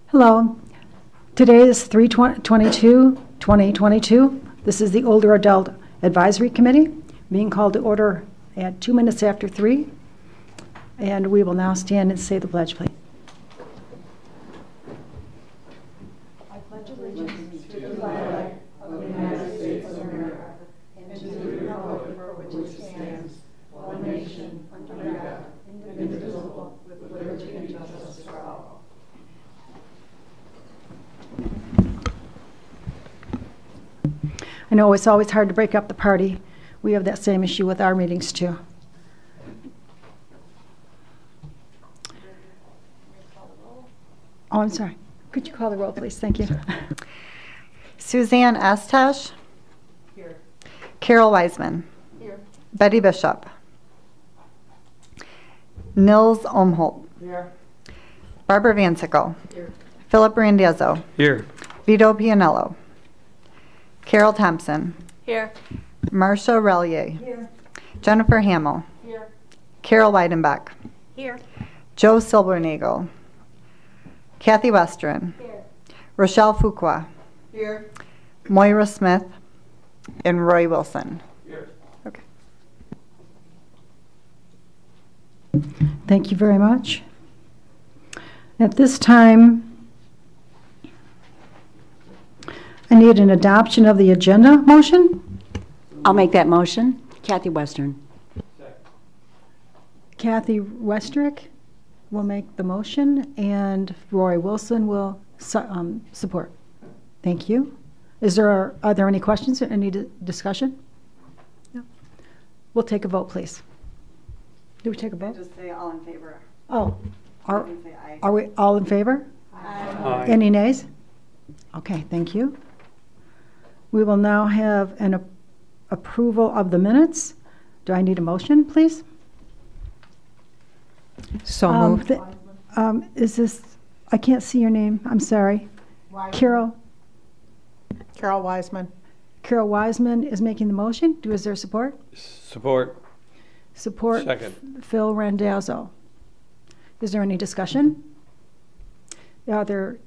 Hello. Today is 3/22/2022. This is the Older Adult Advisory Committee being called to order at 2 minutes after 3. And we will now stand and say the pledge, please. I pledge allegiance to the flag of the United States of America and to the republic for which it stands, one nation, under God, indivisible, with liberty and justice for all. I know it's always hard to break up the party. We have that same issue with our meetings too. Oh, I'm sorry. Could you call the roll, please? Thank you. Suzanne Estesh. Here. Carol Wiseman. Here. Betty Bishop. Nils Omholt. Here. Barbara Van Sickle. Here. Philip Randazzo. Here. Vito Pianello. Carol Thompson. Here. Marcia Relier. Here. Jennifer Hamill. Here. Carol Weidenbach. Here. Joe Silbernagel. Kathy Western. Here. Rochelle Fuqua. Here. Moira Smith. And Roy Wilson. Here. Okay. Thank you very much. At this time, I need an adoption of the agenda motion. I'll make that motion. Kathy Western. Kathy Westrick will make the motion, and Roy Wilson will support. Thank you. Are there any questions or any discussion? No. We'll take a vote, please. Do we take a vote? Just say all in favor. Oh, You can say aye. are we all in favor? Aye. Any nays? Okay, thank you. We will now have an approval of the minutes. Do I need a motion, please? So moved. Is this, I can't see your name, I'm sorry. Carol Wiseman. Carol Wiseman is making the motion. Is there support? Support. Support. Second. Phil Randazzo. Is there any discussion? Is there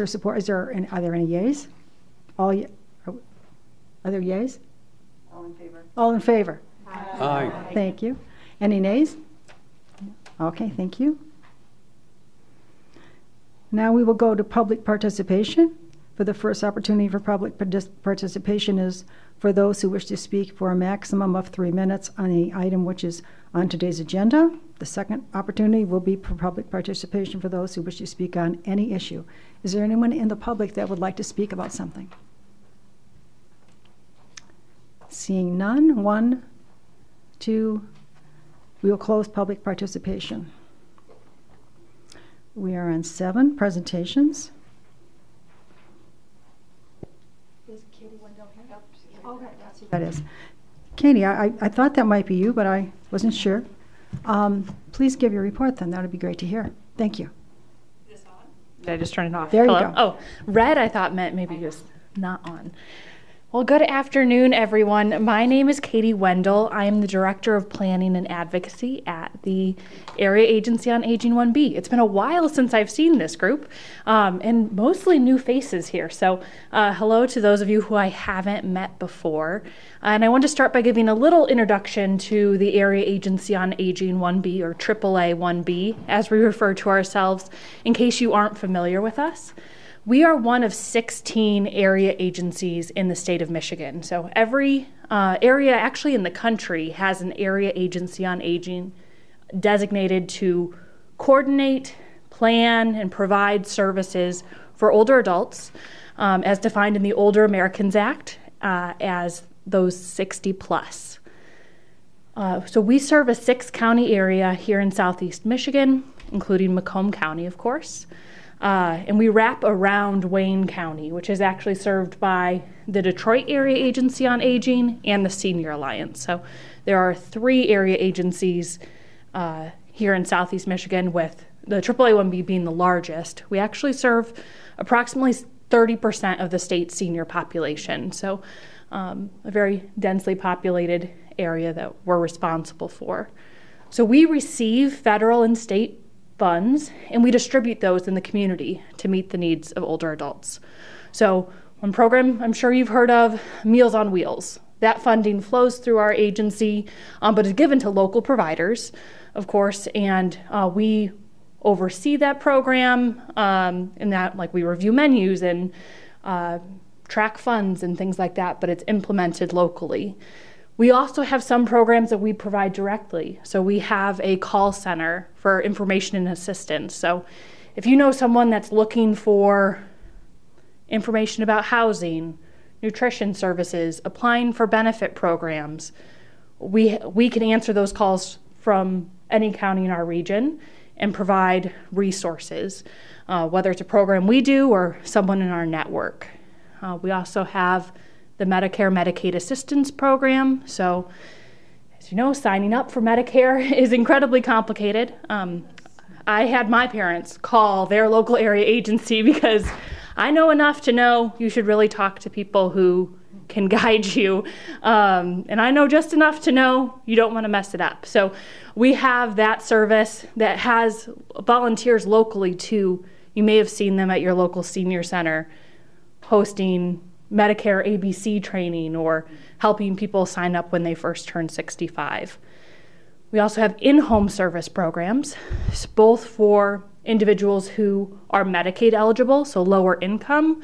support? Are there any yays? Are there yays? All in favor. All in favor? Aye. Thank you. Any nays? Okay, thank you. Now we will go to public participation. For the first opportunity for public participation is for those who wish to speak for a maximum of 3 minutes on the item which is on today's agenda. The second opportunity will be for public participation for those who wish to speak on any issue. Is there anyone in the public that would like to speak about something? Seeing none, 1, 2, we will close public participation. We are on 7 presentations. Is Katie Wendell here? Okay, that's who that is. Katie, I thought that might be you, but I wasn't sure. Please give your report then. That would be great to hear. Thank you. Is this on? Did I just turn it off? There you Hello? go. Oh, red I thought meant maybe it was not on. Well, good afternoon, everyone. My name is Katie Wendell. I am the Director of Planning and Advocacy at the Area Agency on Aging 1B. It's been a while since I've seen this group, and mostly new faces here. So hello to those of you who I haven't met before. And I want to start by giving a little introduction to the Area Agency on Aging 1B, or AAA 1B, as we refer to ourselves, in case you aren't familiar with us. We are one of 16 area agencies in the state of Michigan. So every area actually in the country has an area agency on aging designated to coordinate, plan, and provide services for older adults as defined in the Older Americans Act as those 60 plus. So we serve a 6-county area here in southeast Michigan, including Macomb County, of course. And we wrap around Wayne County, which is actually served by the Detroit Area Agency on Aging and the Senior Alliance. So there are 3 area agencies here in Southeast Michigan, with the AAA one being the largest. We actually serve approximately 30% of the state's senior population. So a very densely populated area that we're responsible for. So we receive federal and state funds, and we distribute those in the community to meet the needs of older adults. So one program I'm sure you've heard of, Meals on Wheels. That funding flows through our agency, but is given to local providers, of course, and we oversee that program, in that, like, we review menus and track funds and things like that, but it's implemented locally. We also have some programs that we provide directly. So we have a call center for information and assistance. So if you know someone that's looking for information about housing, nutrition services, applying for benefit programs, we can answer those calls from any county in our region and provide resources, whether it's a program we do or someone in our network. We also have the Medicare Medicaid Assistance Program. So, as you know, signing up for Medicare is incredibly complicated. I had my parents call their local area agency because I know enough to know you should really talk to people who can guide you. And I know just enough to know you don't want to mess it up. So we have that service that has volunteers locally too. You may have seen them at your local senior center hosting Medicare ABC training or helping people sign up when they first turn 65. We also have in-home service programs, both for individuals who are Medicaid eligible, so lower income,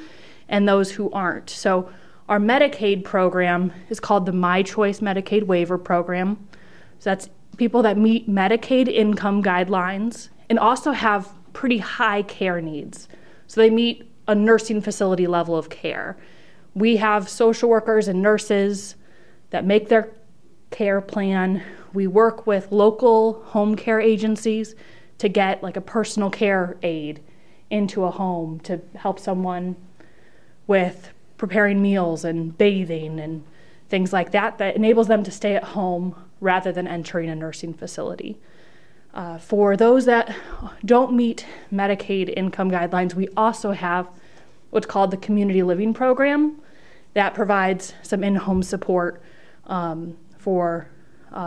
and those who aren't. So our Medicaid program is called the My Choice Medicaid Waiver Program. So that's people that meet Medicaid income guidelines and also have pretty high care needs. So they meet a nursing facility level of care. We have social workers and nurses that make their care plan. We work with local home care agencies to get like a personal care aide into a home to help someone with preparing meals and bathing and things like that, that enables them to stay at home rather than entering a nursing facility. For those that don't meet Medicaid income guidelines, we also have what's called the Community Living Program that provides some in-home support for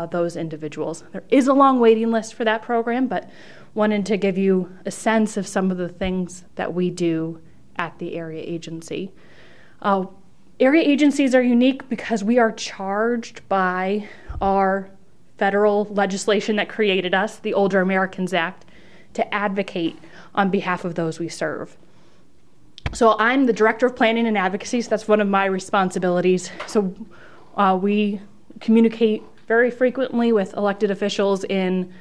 those individuals. There is a long waiting list for that program, but wanted to give you a sense of some of the things that we do at the area agency. Area agencies are unique because we are charged by our federal legislation that created us, the Older Americans Act, to advocate on behalf of those we serve. So I'm the Director of Planning and Advocacy, so that's one of my responsibilities. So we communicate very frequently with elected officials in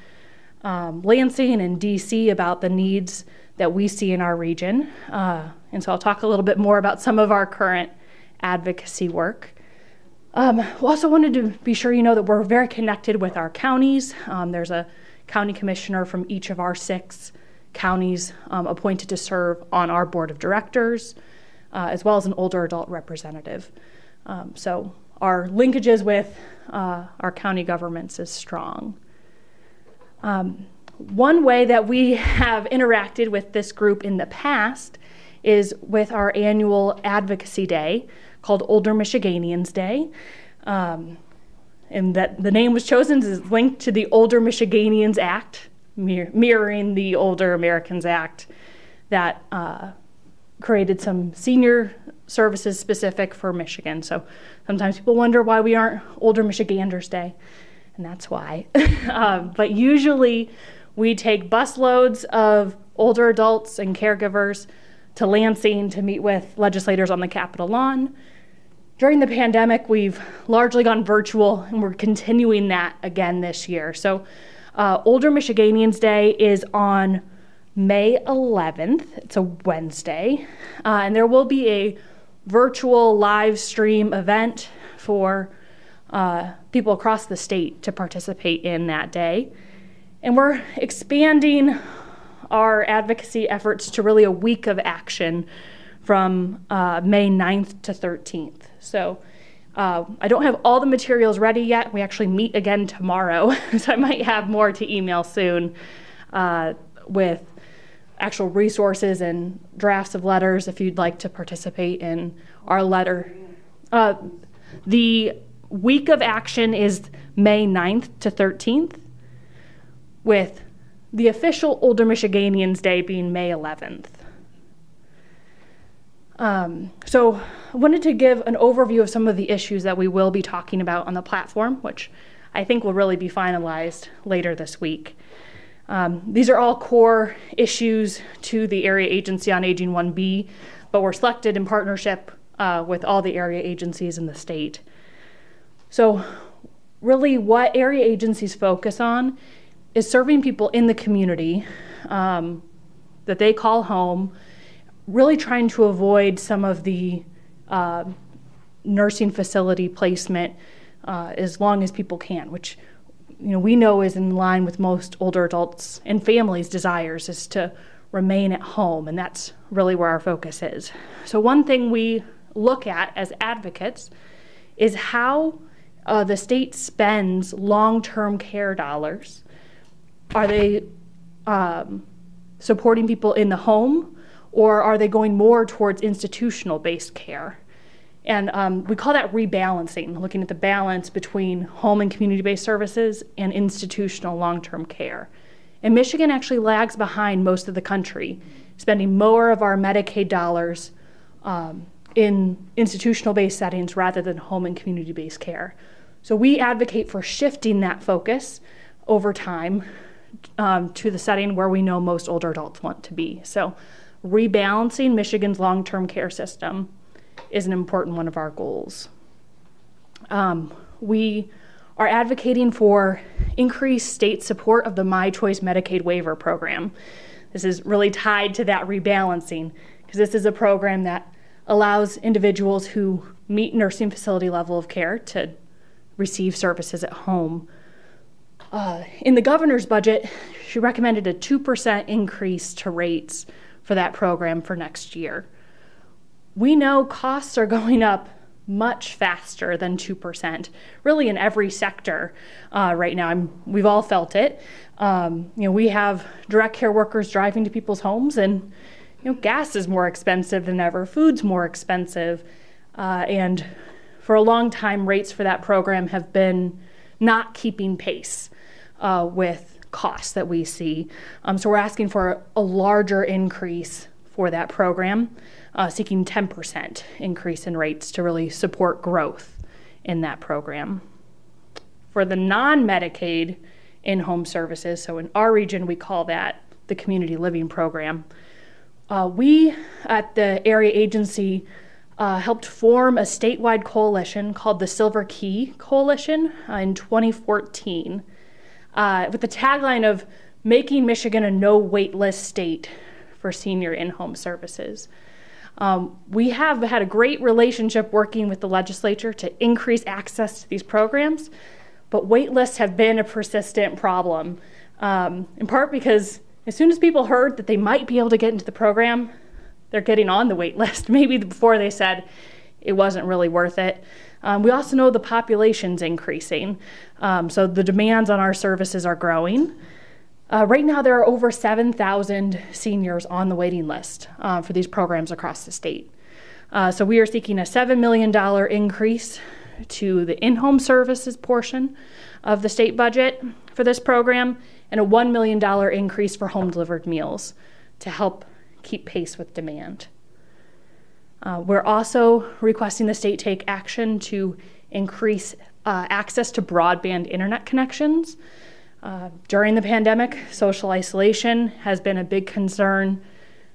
Lansing and DC about the needs that we see in our region. And so I'll talk a little bit more about some of our current advocacy work. We also wanted to be sure you know that we're very connected with our counties. There's a county commissioner from each of our 6 counties appointed to serve on our board of directors, as well as an older adult representative. So our linkages with our county governments is strong. One way that we have interacted with this group in the past is with our annual advocacy day called Older Michiganians Day. And that the name was chosen is linked to the Older Michiganians Act, mirroring the Older Americans Act that created some senior services specific for Michigan. So sometimes people wonder why we aren't Older Michiganders Day, and that's why. But usually we take busloads of older adults and caregivers to Lansing to meet with legislators on the Capitol lawn. During the pandemic, we've largely gone virtual, and we're continuing that again this year. So Older Michiganians Day is on May 11th. It's a Wednesday, and there will be a virtual live stream event for people across the state to participate in that day. And we're expanding our advocacy efforts to really a week of action from May 9th to 13th. So I don't have all the materials ready yet. We actually meet again tomorrow, so I might have more to email soon with actual resources and drafts of letters if you'd like to participate in our letter. The week of action is May 9th to 13th, with the official Older Michiganians Day being May 11th. So I wanted to give an overview of some of the issues that we will be talking about on the platform, which I think will really be finalized later this week. These are all core issues to the Area Agency on Aging 1B, but were selected in partnership with all the area agencies in the state. So really what area agencies focus on is serving people in the community that they call home, really trying to avoid some of the nursing facility placement as long as people can, which we know is in line with most older adults and families' desires, is to remain at home, and that's really where our focus is. So one thing we look at as advocates is how the state spends long-term care dollars. Are they supporting people in the home, or are they going more towards institutional-based care? And we call that rebalancing, looking at the balance between home and community-based services and institutional long-term care. And Michigan actually lags behind most of the country, spending more of our Medicaid dollars in institutional-based settings rather than home and community-based care. So we advocate for shifting that focus over time to the setting where we know most older adults want to be. So rebalancing Michigan's long-term care system is an important one of our goals. We are advocating for increased state support of the My Choice Medicaid Waiver program. This is really tied to that rebalancing, because this is a program that allows individuals who meet nursing facility level of care to receive services at home. In the governor's budget, she recommended a 2% increase to rates for that program for next year. We know costs are going up much faster than 2%, really in every sector right now. We've all felt it. We have direct care workers driving to people's homes, and gas is more expensive than ever, food's more expensive, and for a long time, rates for that program have been not keeping pace with costs that we see. So we're asking for a larger increase for that program, seeking 10% increase in rates to really support growth in that program. For the non-Medicaid in-home services, so in our region we call that the community living program, we at the area agency helped form a statewide coalition called the Silver Key Coalition in 2014 with the tagline of making Michigan a no wait list state for senior in-home services. We have had a great relationship working with the legislature to increase access to these programs, but wait lists have been a persistent problem, in part because as soon as people heard that they might be able to get into the program, they're getting on the wait list, maybe before they said it wasn't really worth it. We also know the population's increasing, so the demands on our services are growing. Right now, there are over 7,000 seniors on the waiting list for these programs across the state. So we are seeking a $7 million increase to the in-home services portion of the state budget for this program, and a $1 million increase for home-delivered meals to help keep pace with demand. We're also requesting the state take action to increase access to broadband internet connections. During the pandemic, social isolation has been a big concern,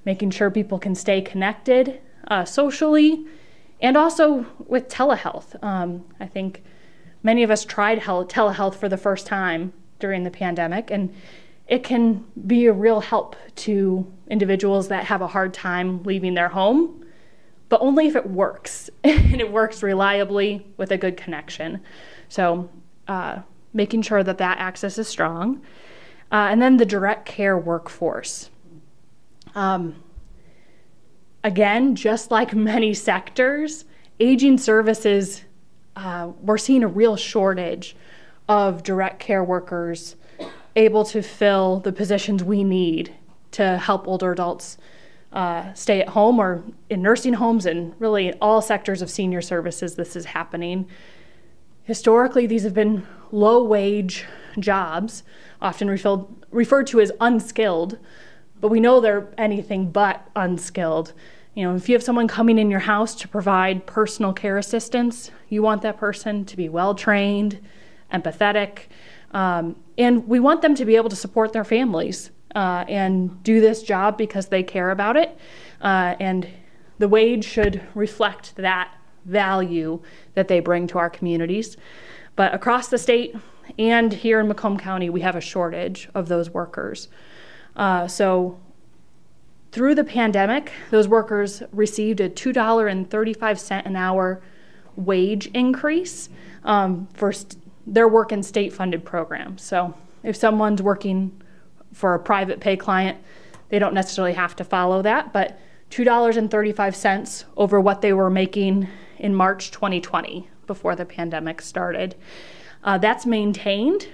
making sure people can stay connected socially, and also with telehealth. I think many of us tried telehealth for the first time during the pandemic, and it can be a real help to individuals that have a hard time leaving their home, but only if it works, and it works reliably with a good connection. So making sure that that access is strong. And then the direct care workforce. Again, just like many sectors, aging services we're seeing a real shortage of direct care workers able to fill the positions we need to help older adults stay at home or in nursing homes, and really in all sectors of senior services this is happening. Historically, these have been low-wage jobs, often referred to as unskilled, but we know they're anything but unskilled. If you have someone coming in your house to provide personal care assistance, you want that person to be well-trained, empathetic, and we want them to be able to support their families and do this job because they care about it, and the wage should reflect that value that they bring to our communities. But across the state and here in Macomb County, we have a shortage of those workers. So through the pandemic, those workers received a $2.35 an hour wage increase for their work in state-funded programs. So if someone's working for a private pay client, they don't necessarily have to follow that, but $2.35 over what they were making in March 2020 before the pandemic started. That's maintained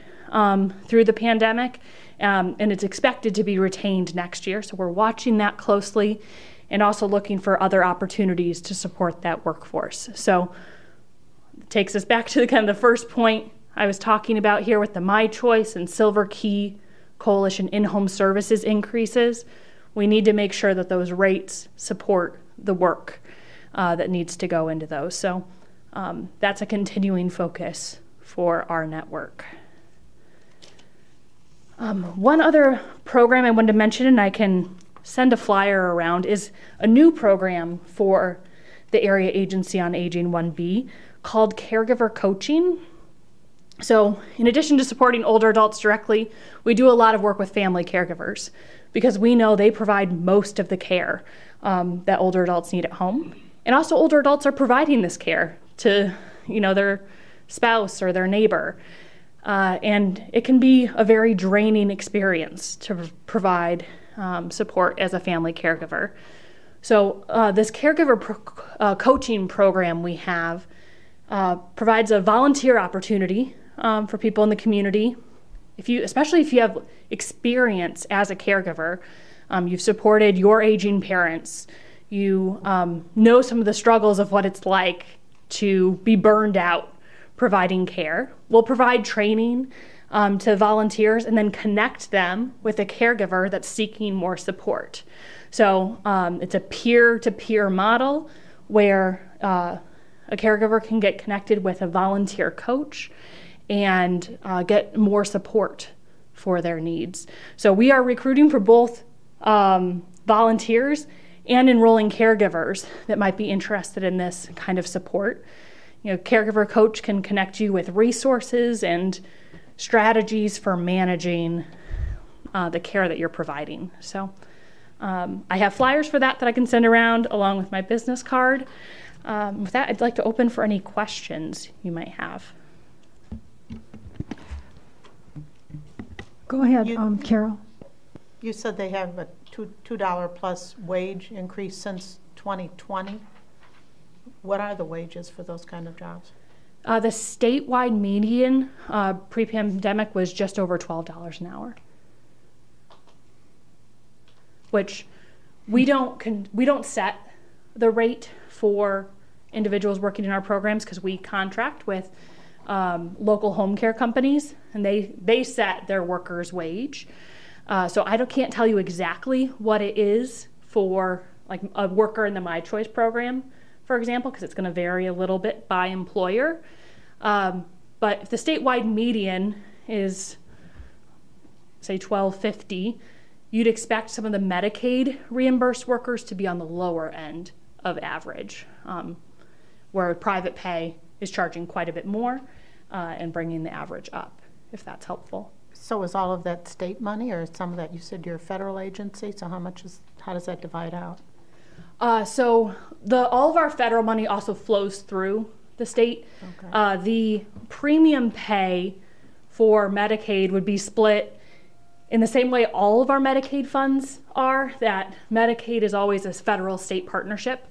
through the pandemic, and it's expected to be retained next year. So we're watching that closely and also looking for other opportunities to support that workforce. So it takes us back to the first point I was talking about here with the My Choice and Silver Key Coalition in-home services increases. We need to make sure that those rates support the work that needs to go into those. So that's a continuing focus for our network. One other program I wanted to mention, and I can send a flyer around, is a new program for the Area Agency on Aging 1B called Caregiver Coaching. So in addition to supporting older adults directly, we do a lot of work with family caregivers because we know they provide most of the care that older adults need at home. And also older adults are providing this care to their spouse or their neighbor. And it can be a very draining experience to provide support as a family caregiver. So this caregiver coaching program we have provides a volunteer opportunity for people in the community. Especially if you have experience as a caregiver, you've supported your aging parents, you know some of the struggles of what it's like to be burned out providing care. We'll provide training to volunteers and then connect them with a caregiver that's seeking more support. So it's a peer-to-peer model where a caregiver can get connected with a volunteer coach and get more support for their needs. So we are recruiting for both volunteers and enrolling caregivers that might be interested in this kind of support. Caregiver coach can connect you with resources and strategies for managing the care that you're providing. So I have flyers for that I can send around along with my business card. With that, I'd like to open for any questions you might have. Go ahead, Carol. You said they have a $2 plus wage increase since 2020. What are the wages for those kind of jobs? The statewide median pre-pandemic was just over $12 an hour, which we don't set the rate for individuals working in our programs because we contract with local home care companies, and they set their workers' wage. So I can't tell you exactly what it is for like a worker in the My Choice program, for example, because it's going to vary a little bit by employer. But if the statewide median is, say, $12.50, you'd expect some of the Medicaid reimbursed workers to be on the lower end of average, where private pay is charging quite a bit more and bringing the average up, if that's helpful. So is all of that state money, or some of that, you said you're a federal agency, so how does that divide out? So all of our federal money also flows through the state. Okay. The premium pay for Medicaid would be split in the same way all of our Medicaid funds are, that Medicaid is always a federal-state partnership.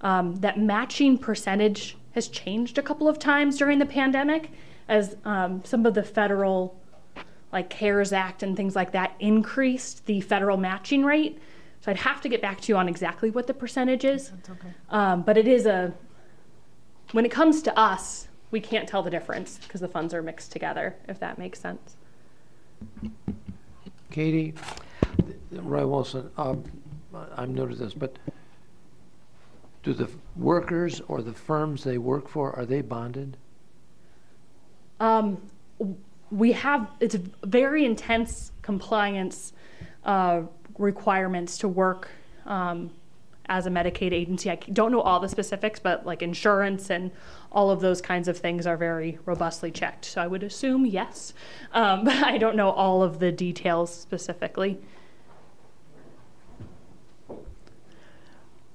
That matching percentage has changed a couple of times during the pandemic as some of the federal, like CARES Act and things like that, increased the federal matching rate. So I'd have to get back to you on exactly what the percentage is. That's okay. But it is when it comes to us, we can't tell the difference because the funds are mixed together, if that makes sense. Katie, Roy Wilson, I've noticed this, but do the workers or the firms they work for, are they bonded? It's very intense compliance requirements to work as a Medicaid agency. I don't know all the specifics, but like insurance and all of those kinds of things are very robustly checked. So I would assume yes, but I don't know all of the details specifically.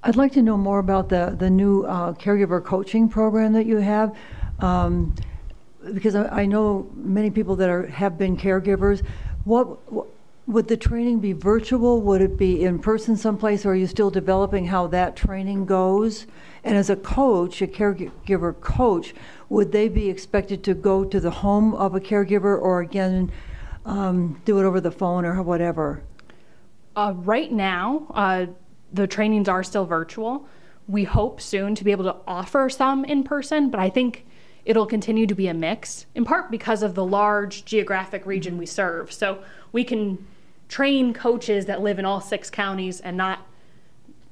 I'd like to know more about the new caregiver coaching program that you have, because I know many people that have been caregivers. What would the training be virtual? Would it be in person someplace, or are you still developing how that training goes? And as a coach, a caregiver coach, would they be expected to go to the home of a caregiver, or again, do it over the phone or whatever? Right now, the trainings are still virtual. We hope soon to be able to offer some in person, but I think it'll continue to be a mix, in part because of the large geographic region we serve. So we can train coaches that live in all 6 counties and not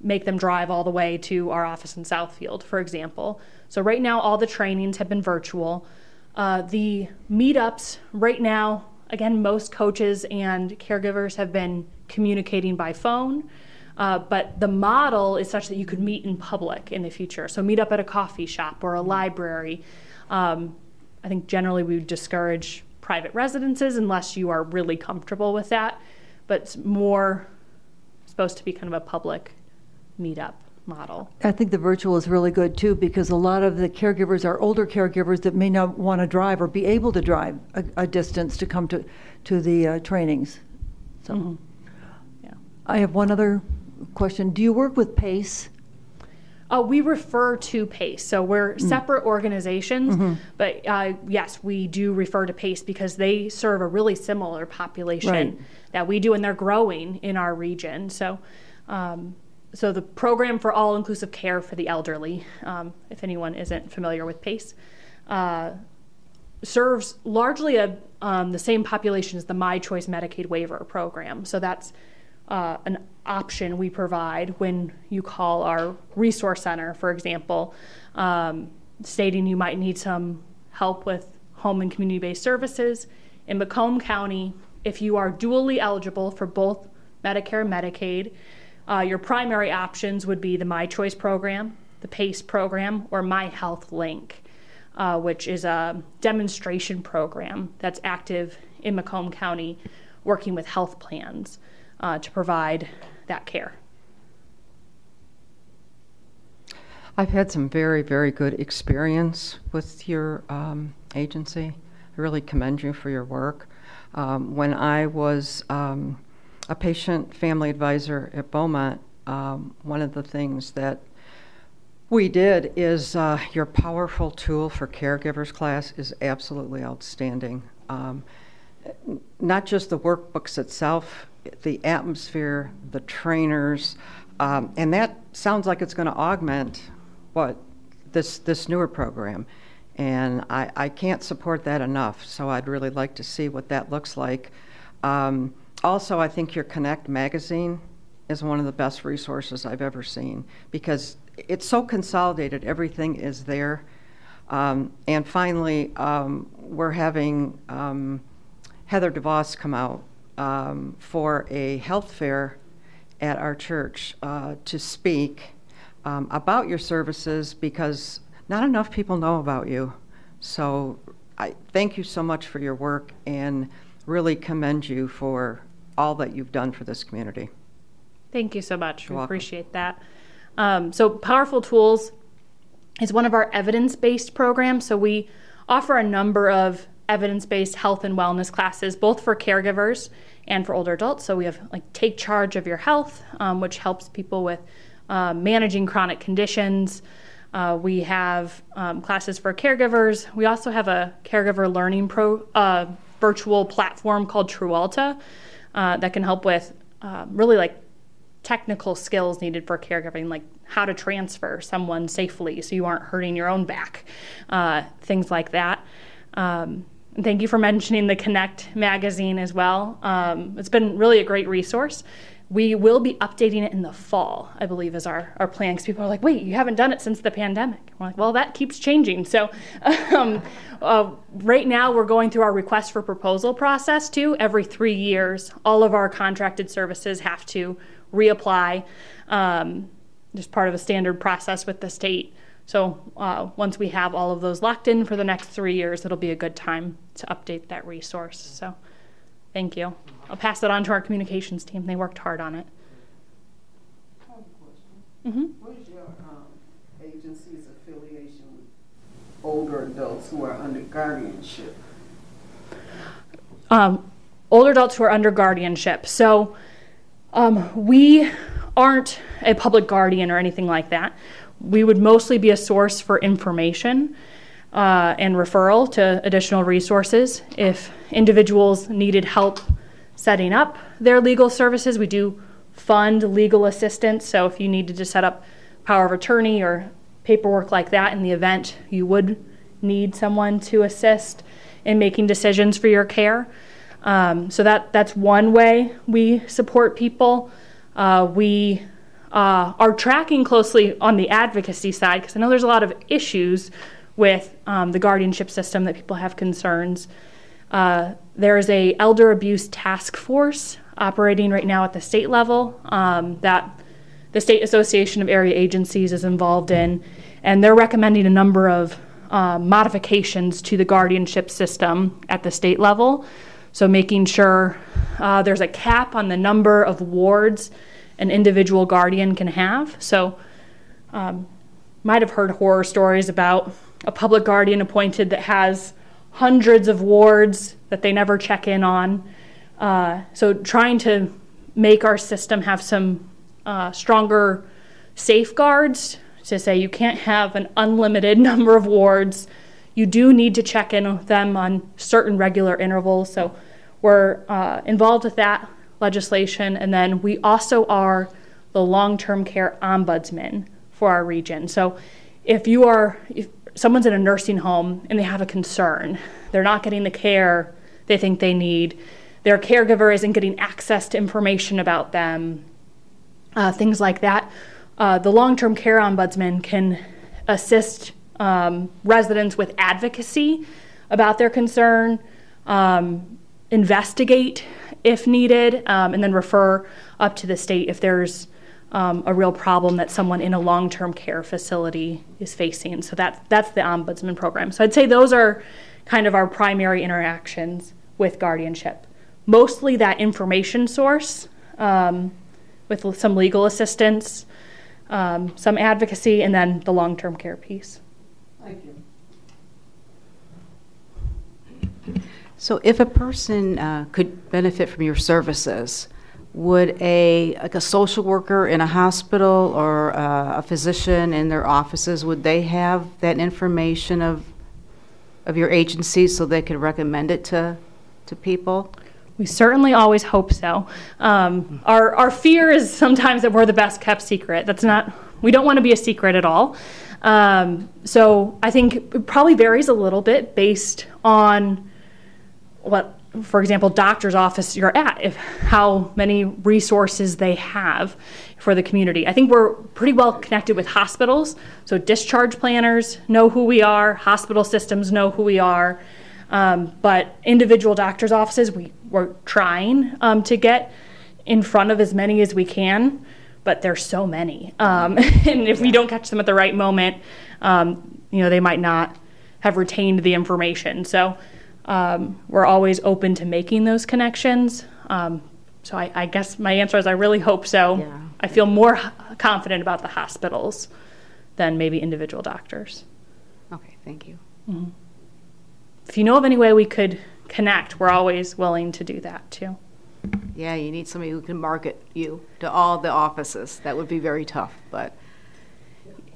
make them drive all the way to our office in Southfield, for example. So right now, all the trainings have been virtual. The meetups right now, again, most coaches and caregivers have been communicating by phone, but the model is such that you could meet in public in the future. So meet up at a coffee shop or a library. I think generally we would discourage private residences unless you are really comfortable with that, but it's more supposed to be kind of a public meetup model. I think the virtual is really good too, because a lot of the caregivers are older caregivers that may not want to drive or be able to drive a distance to come to the trainings. So, Yeah. I have one other question. Do you work with PACE? We refer to PACE, so we're separate organizations, but yes, we do refer to PACE because they serve a really similar population that we do, and they're growing in our region. So, so the Program for All-Inclusive Care for the Elderly, if anyone isn't familiar with PACE, serves largely the same population as the My Choice Medicaid Waiver program. So that's an option we provide when you call our resource center, for example, stating you might need some help with home and community-based services. In Macomb County, if you are dually eligible for both Medicare and Medicaid, your primary options would be the My Choice program, the PACE program, or My Health Link, which is a demonstration program that's active in Macomb County working with health plans to provide that care. I've had some very, very good experience with your agency. I really commend you for your work. When I was a patient family advisor at Beaumont, one of the things that we did is your powerful tool for caregivers class is absolutely outstanding. Not just the workbooks itself, the atmosphere, the trainers, and that sounds like it's going to augment this newer program. And I can't support that enough, so I'd really like to see what that looks like. Also, I think your Connect magazine is one of the best resources I've ever seen because it's so consolidated, everything is there. And finally, we're having Heather DeVos come out for a health fair at our church to speak about your services because not enough people know about you. So I thank you so much for your work and really commend you for all that you've done for this community. Thank you so much. You're We welcome. appreciate that. So Powerful Tools is one of our evidence-based programs. So we offer a number of evidence-based health and wellness classes, both for caregivers and for older adults. So we have like Take Charge of Your Health, which helps people with managing chronic conditions. We have classes for caregivers. We also have a caregiver learning virtual platform called TruAlta that can help with really like technical skills needed for caregiving, like how to transfer someone safely so you aren't hurting your own back, things like that. Thank you for mentioning the Connect magazine as well. It's been really a great resource. We will be updating it in the fall, I believe, is our plan, because people are like, wait, you haven't done it since the pandemic. We're like, well, that keeps changing. So right now we're going through our request for proposal process too. Every 3 years, all of our contracted services have to reapply, just part of a standard process with the state. So once we have all of those locked in for the next 3 years, it'll be a good time to update that resource. So thank you. I'll pass it on to our communications team. They worked hard on it. I have a question. Mm-hmm. What is your agency's affiliation with older adults who are under guardianship? Older adults who are under guardianship. So we aren't a public guardian or anything like that. We would mostly be a source for information and referral to additional resources. If individuals needed help setting up their legal services, we do fund legal assistance. So if you needed to set up power of attorney or paperwork like that in the event you would need someone to assist in making decisions for your care. So that's one way we support people. We are tracking closely on the advocacy side, because I know there's a lot of issues with the guardianship system that people have concerns. There is a elder abuse task force operating right now at the state level that the State Association of Area Agencies is involved in, and they're recommending a number of modifications to the guardianship system at the state level. So making sure there's a cap on the number of wards an individual guardian can have. So might have heard horror stories about a public guardian appointed that has hundreds of wards that they never check in on. So trying to make our system have some stronger safeguards to say you can't have an unlimited number of wards. You do need to check in with them on certain regular intervals. So we're involved with that legislation. And then we also are the long-term care ombudsman for our region. So if someone's in a nursing home and they have a concern, they're not getting the care they think they need, their caregiver isn't getting access to information about them, things like that, the long-term care ombudsman can assist residents with advocacy about their concern, investigate if needed, and then refer up to the state if there's a real problem that someone in a long-term care facility is facing. So that's the Ombudsman program. So I'd say those are kind of our primary interactions with guardianship. Mostly that information source with some legal assistance, some advocacy, and then the long-term care piece. Thank you. So if a person could benefit from your services, would a social worker in a hospital or a physician in their offices, would they have that information of your agency so they could recommend it to people? We certainly always hope so. Our fear is sometimes that we're the best kept secret. We don't want to be a secret at all. So I think it probably varies a little bit based on what, for example, doctor's office you're at, how many resources they have for the community. I think we're pretty well connected with hospitals. So discharge planners know who we are, hospital systems know who we are. But individual doctor's offices, we're trying to get in front of as many as we can, but there's so many. And if we don't catch them at the right moment, they might not have retained the information. So we're always open to making those connections. So I guess my answer is I really hope so. Yeah. I feel more confident about the hospitals than maybe individual doctors. Okay, thank you. Mm-hmm. If you know of any way we could connect, we're always willing to do that too. Yeah, you need somebody who can market you to all the offices. That would be very tough, but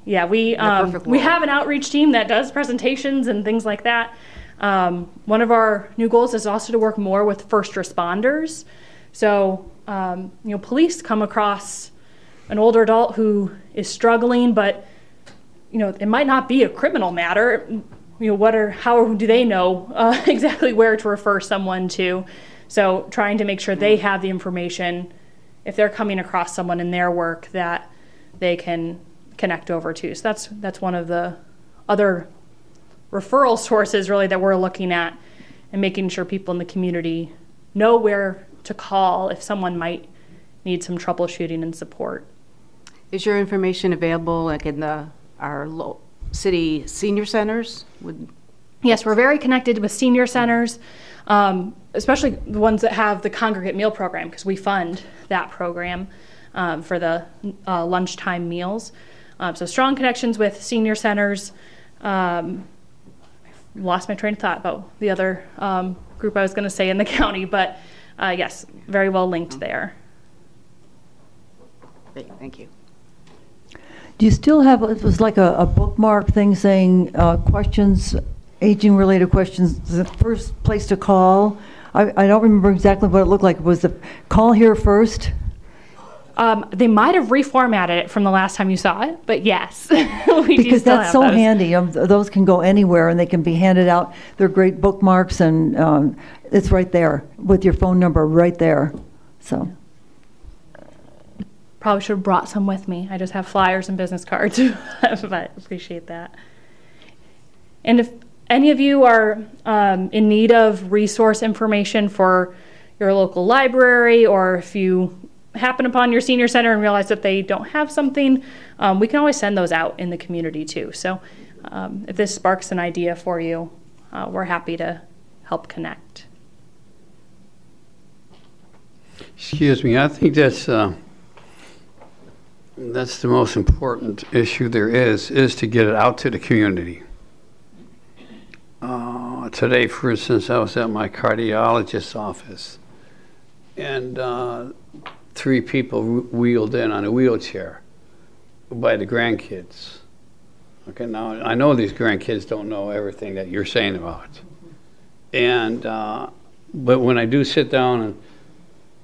Yeah, we perfect we world. have an outreach team that does presentations and things like that. One of our new goals is also to work more with first responders. So, police come across an older adult who is struggling, but it might not be a criminal matter. How do they know exactly where to refer someone to? So, trying to make sure they have the information if they're coming across someone in their work that they can connect over to. So that's one of the other referral sources really that we're looking at, and making sure people in the community know where to call if someone might need some troubleshooting and support. Is your information available like in our city senior centers? Yes, we're very connected with senior centers, especially the ones that have the congregate meal program, because we fund that program for the lunchtime meals. So strong connections with senior centers. Lost my train of thought about the other group I was going to say in the county, but yes, very well linked there. Great, thank you. Do you still have, it was like a bookmark thing saying questions, aging-related questions, the first place to call? I don't remember exactly what it looked like. Was the call here first? They might have reformatted it from the last time you saw it, but yes, we do Because still that's have so those. handy. Those can go anywhere and they can be handed out. They're great bookmarks, and it's right there with your phone number right there. So Probably should have brought some with me. I just have flyers and business cards, but appreciate that. And if any of you are in need of resource information for your local library, or if you happen upon your senior center and realize that they don't have something, we can always send those out in the community too. So if this sparks an idea for you, we're happy to help connect. Excuse me, I think that's the most important issue there is to get it out to the community. Today, for instance, I was at my cardiologist's office, and 3 people wheeled in on a wheelchair by the grandkids. Okay, now I know these grandkids don't know everything that you're saying about, and but when I do sit down and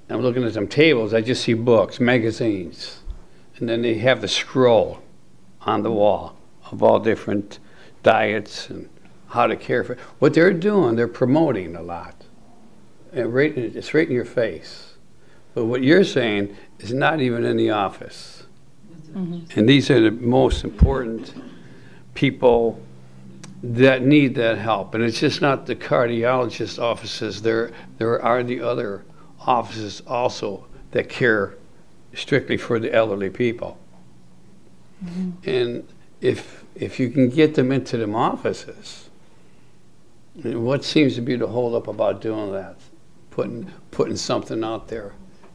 I'm looking at some tables, I just see books, magazines, and then they have the scroll on the wall of all different diets and how to care for. What they're doing, they're promoting a lot, and it's right in your face. But what you're saying is not even in the office. Mm-hmm. And these are the most important people that need that help. And it's just not the cardiologist offices. There are the other offices also that care strictly for the elderly people. Mm-hmm. And if you can get them into them offices, what seems to be the hold up about doing that? Putting something out there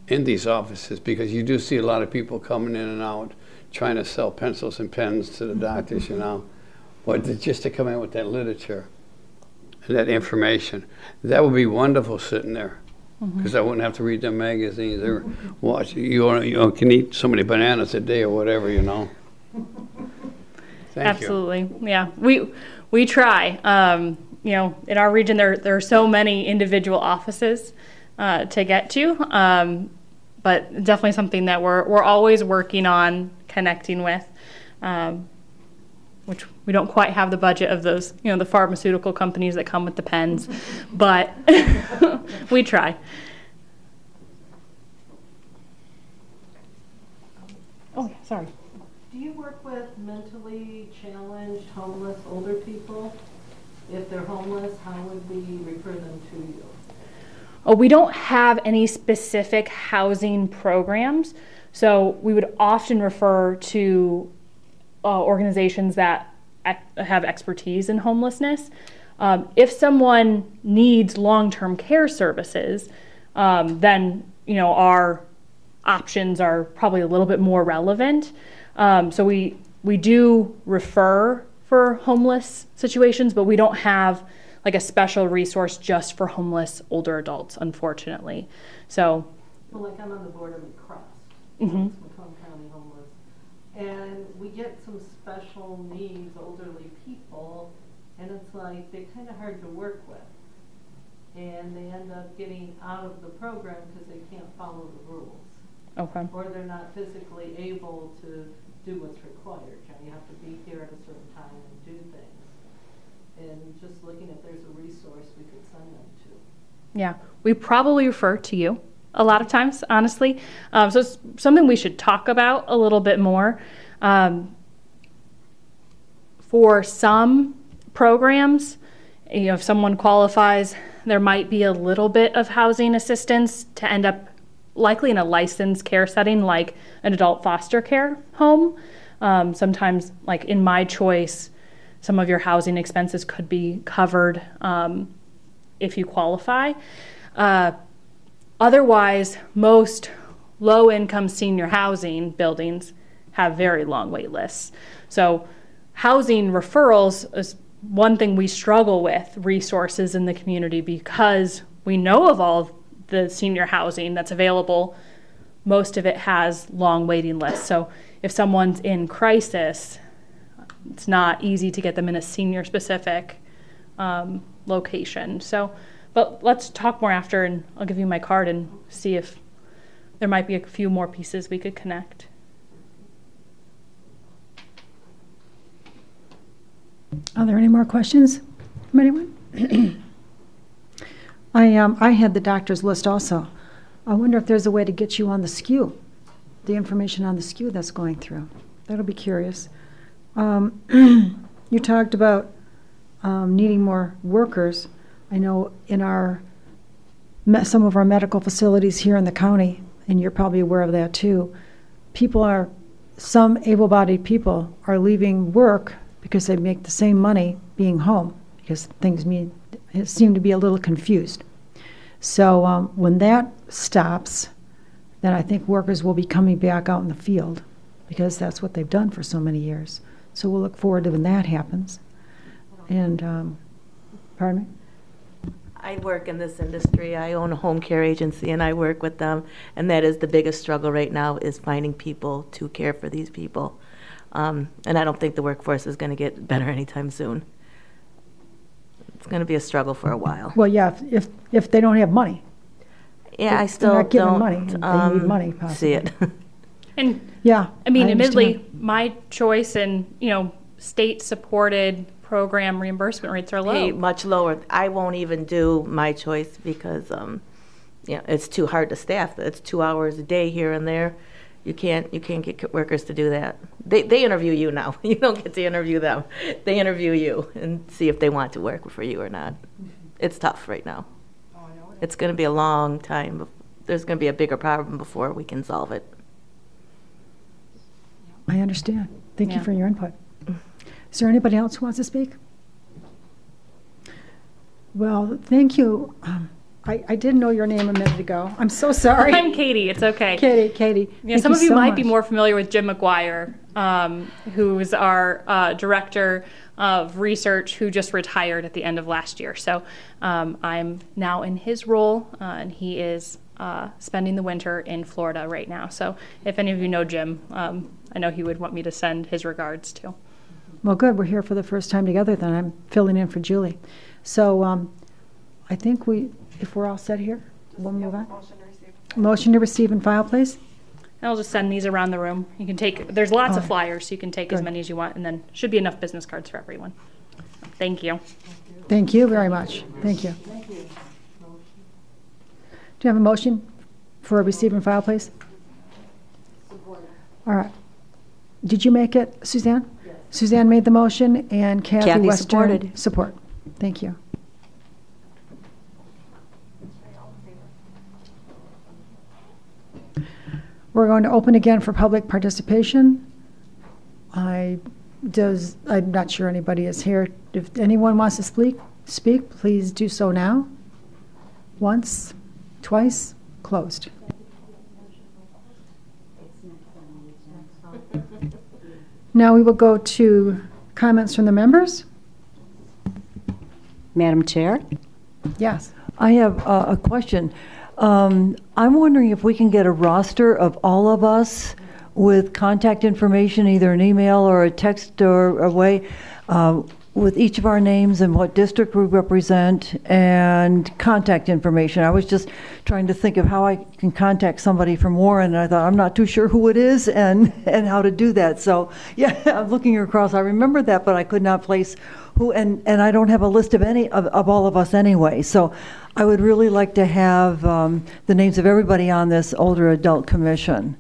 in these offices, because you do see a lot of people coming in and out trying to sell pencils and pens to the doctors, but just to come in with that literature and that information, that would be wonderful sitting there, because I wouldn't have to read them magazines or watch. You can eat so many bananas a day or whatever, Thank Absolutely. You. Yeah, we try. In our region, there are so many individual offices to get to, but definitely something that we're always working on connecting with, which we don't quite have the budget of those, the pharmaceutical companies that come with the pens, but we try. Oh, yeah, sorry. Do you work with mentally challenged, homeless, older people? If they're homeless, how would we refer them to you? Oh, we don't have any specific housing programs, so we would often refer to organizations that have expertise in homelessness. If someone needs long-term care services, then our options are probably a little bit more relevant. So we do refer for homeless situations, but we don't have like a special resource just for homeless older adults, unfortunately. So, well, like I'm on the board of Macomb, mm-hmm. Macomb County Homeless, and we get some special needs, elderly people, and it's like they're kind of hard to work with. And they end up getting out of the program because they can't follow the rules. Okay. Or they're not physically able to do what's required. You have to be here at a certain time and do things. And just looking if there's a resource we could send them to. Yeah, we probably refer to you a lot of times, honestly. So it's something we should talk about a little bit more. For some programs, if someone qualifies, there might be a little bit of housing assistance to end up likely in a licensed care setting like an adult foster care home. Sometimes, like in My Choice, some of your housing expenses could be covered if you qualify. Otherwise, most low-income senior housing buildings have very long wait lists. So housing referrals is one thing we struggle with, resources in the community, because we know of all the senior housing that's available. Most of it has long waiting lists. So if someone's in crisis, it's not easy to get them in a senior-specific location. So, but let's talk more after, and I'll give you my card and see if there might be a few more pieces we could connect. Are there any more questions from anyone? I had the doctor's list also. I wonder if there's a way to get you on the SKU, the information on the SKU that's going through. That'll be curious. You talked about needing more workers. I know in some of our medical facilities here in the county, and you're probably aware of that too, some able-bodied people are leaving work because they make the same money being home, because things seem to be a little confused. So when that stops, then I think workers will be coming back out in the field, because that's what they've done for so many years. So we'll look forward to when that happens. And, pardon me? I work in this industry. I own a home care agency, and I work with them. And that is the biggest struggle right now, is finding people to care for these people. And I don't think the workforce is going to get better anytime soon. It's going to be a struggle for a while. Well, yeah, if they don't have money. Yeah, I still they're not giving don't money. They need money, possibly. see it. And yeah, I mean, I admittedly, My Choice and state-supported program reimbursement rates are low. Hey, much lower. I won't even do My Choice because it's too hard to staff. It's 2 hours a day here and there. You can't get workers to do that. They interview you now. You don't get to interview them. They interview you and see if they want to work for you or not. It's tough right now. It's going to be a long time. There's going to be a bigger problem before we can solve it. I understand. Thank you for your input. Is there anybody else who wants to speak? Well, thank you. I didn't know your name a minute ago. I'm so sorry. I'm Katie. It's okay. Katie. Yeah, some of you might be more familiar with Jim McGuire, who's our director of research, who just retired at the end of last year. So I'm now in his role, and he is spending the winter in Florida right now. So if any of you know Jim, I know he would want me to send his regards to. Well, good. We're here for the first time together, then. I'm filling in for Julie. So I think if we're all set here, we'll move on. Motion to receive and file, please. And I'll just send these around the room. You can there's lots of flyers, so you can take as Good. many as you want, and then should be enough business cards for everyone. Thank you. Thank you very much. Thank you. Do you have a motion for a receive and file, please? All right. Did you make it, Suzanne? Yes. Suzanne made the motion, and Kathy Western support. Thank you. We're going to open again for public participation. I'm not sure anybody is here. If anyone wants to speak, please do so now. Once, twice, closed. Now we will go to comments from the members. Madam Chair? Yes. I have a question. I'm wondering if we can get a roster of all of us with contact information, either an email or a text or a way, with each of our names and what district we represent and contact information. I was just trying to think of how I can contact somebody from Warren, and I thought, I'm not too sure who it is and how to do that. So, yeah, I'm looking across. I remember that, but I could not place who, and I don't have a list of any of all of us anyway. So I would really like to have the names of everybody on this older adult commission.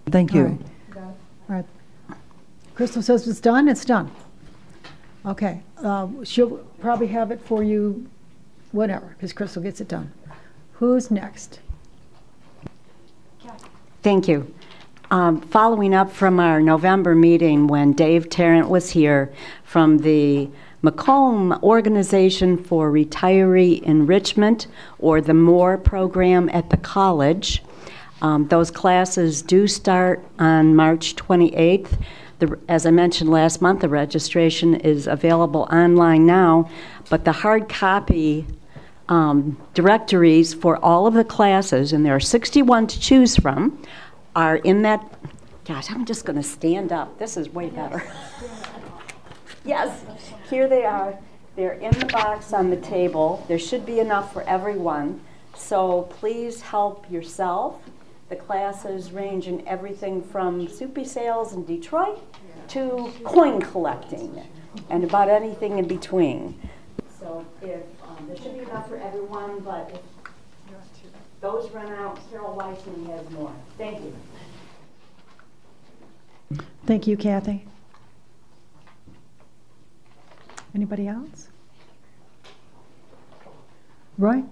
Thank you. All right. Crystal says it's done, it's done. Okay, she'll probably have it for you whenever, because Crystal gets it done. Who's next? Thank you. Following up from our November meeting when Dave Tarrant was here from the Macomb Organization for Retiree Enrichment, or the MORE program at the college. Those classes do start on March 28th. As I mentioned last month, the registration is available online now, but the hard copy directories for all of the classes, and there are 61 to choose from, are in that. Gosh, I'm just going to stand up. This is way better. Yes, here they are. They're in the box on the table. There should be enough for everyone, so please help yourself. The classes range in everything from soupy sales in Detroit to coin collecting and about anything in between. So if there should be enough for everyone, but if those run out, Carol Weissman has more. Thank you. Thank you, Kathy. Anybody else? Roy?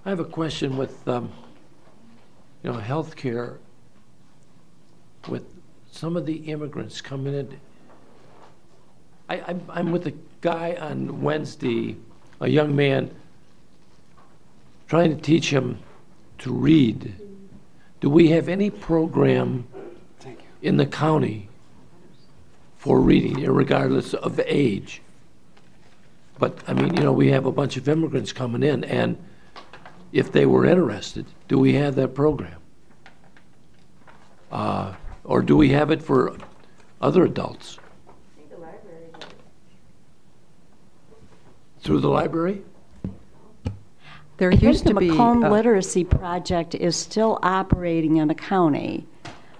I have a question with, healthcare. With some of the immigrants coming in, I'm with a guy on Wednesday, a young man, trying to teach him to read. Do we have any program in the county for reading, regardless of age? But, we have a bunch of immigrants coming in, and if they were interested, do we have that program? Or do we have it for other adults? I think the library does. Through the library? There I used think to the be Macomb Literacy Project is still operating in the county.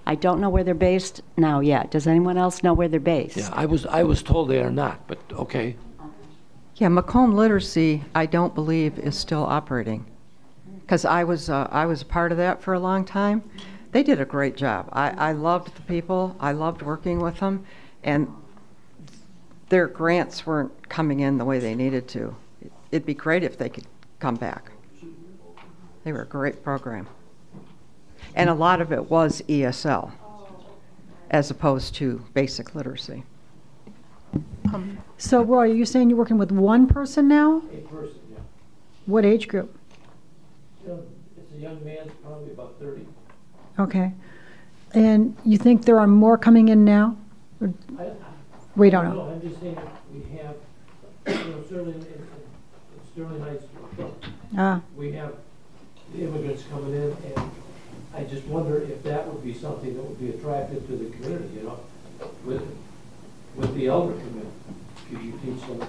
I don't know where they're based now yet. Does anyone else know where they're based? Yeah, I was told they are not, but okay. Yeah, Macomb Literacy, I don't believe, is still operating. Because I was a part of that for a long time. They did a great job. I loved the people. I loved working with them. And their grants weren't coming in the way they needed to. It'd be great if they could come back. They were a great program. And a lot of it was ESL, as opposed to basic literacy. So, Roy, are you saying you're working with one person now? A person, yeah. What age group? It's a young man, probably about 30. Okay. And you think there are more coming in now? Or we don't know. No, I'm just saying we have, certainly in Sterling Heights, we have the immigrants coming in, and I just wonder if that would be something that would be attractive to the community, with the elder community. Could you teach them,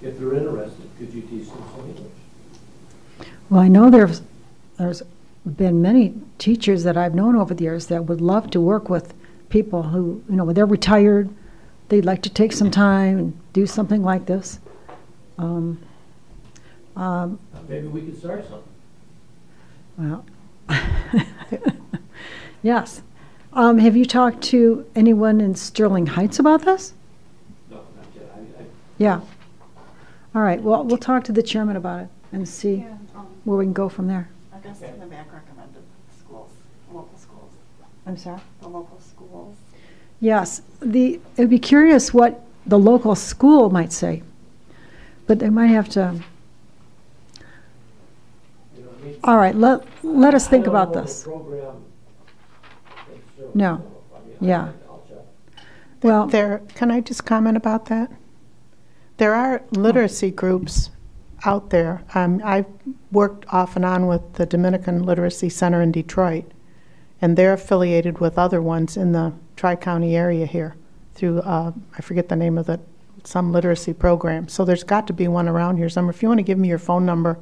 if they're interested, could you teach them some English? Well, I know there's been many teachers that I've known over the years that would love to work with people who, when they're retired, they'd like to take some time and do something like this. Maybe we could start something. Well, yes. Have you talked to anyone in Sterling Heights about this? No, not yet. Yeah. All right. Well, we'll talk to the chairman about it and see where we can go from there. I guess in the back recommended schools, local schools. I'm sorry? The local schools. Yes. It would be curious what the local school might say, but they might have to. All right. Let us think about this. No. Yeah. Well, can I just comment about that? There are literacy groups out there. I've worked off and on with the Dominican Literacy Center in Detroit, and they're affiliated with other ones in the Tri-County area here through, I forget the name of it, some literacy program. So there's got to be one around here somewhere. If you want to give me your phone number,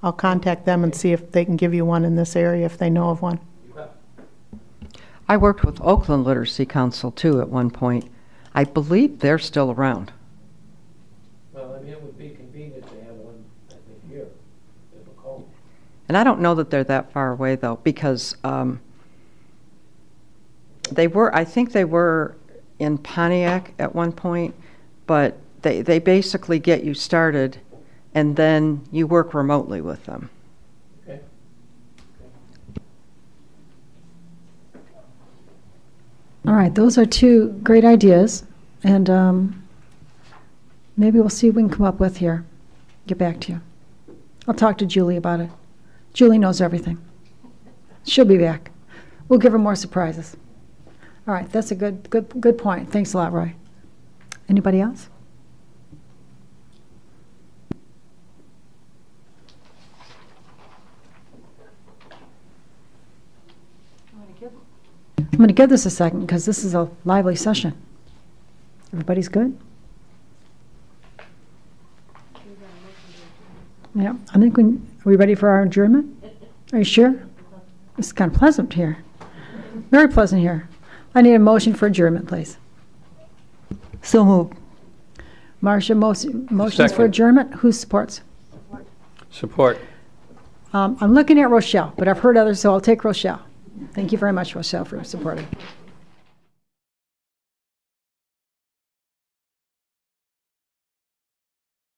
I'll contact them and see if they can give you one in this area if they know of one. I worked with Oakland Literacy Council too at one point. I believe they're still around. Well, I mean, it would be convenient to have one, I think, here in Macomb. And I don't know that they're that far away though, because I think they were in Pontiac at one point, but they basically get you started and then you work remotely with them. Okay. All right, those are two great ideas, and maybe we'll see what we can come up with here. Get back to you. I'll talk to Julie about it. Julie knows everything. She'll be back. We'll give her more surprises. All right, that's a good point. Thanks a lot, Roy. Anybody else? I'm going to give this a second because this is a lively session. Everybody's good? Yeah, I think are we ready for our adjournment? Are you sure? It's kind of pleasant here. Very pleasant here. I need a motion for adjournment, please. So moved. Marcia, motions Second. for adjournment. Who supports? Support. I'm looking at Rochelle, but I've heard others, so I'll take Rochelle. Thank you very much, Rochelle, for supporting.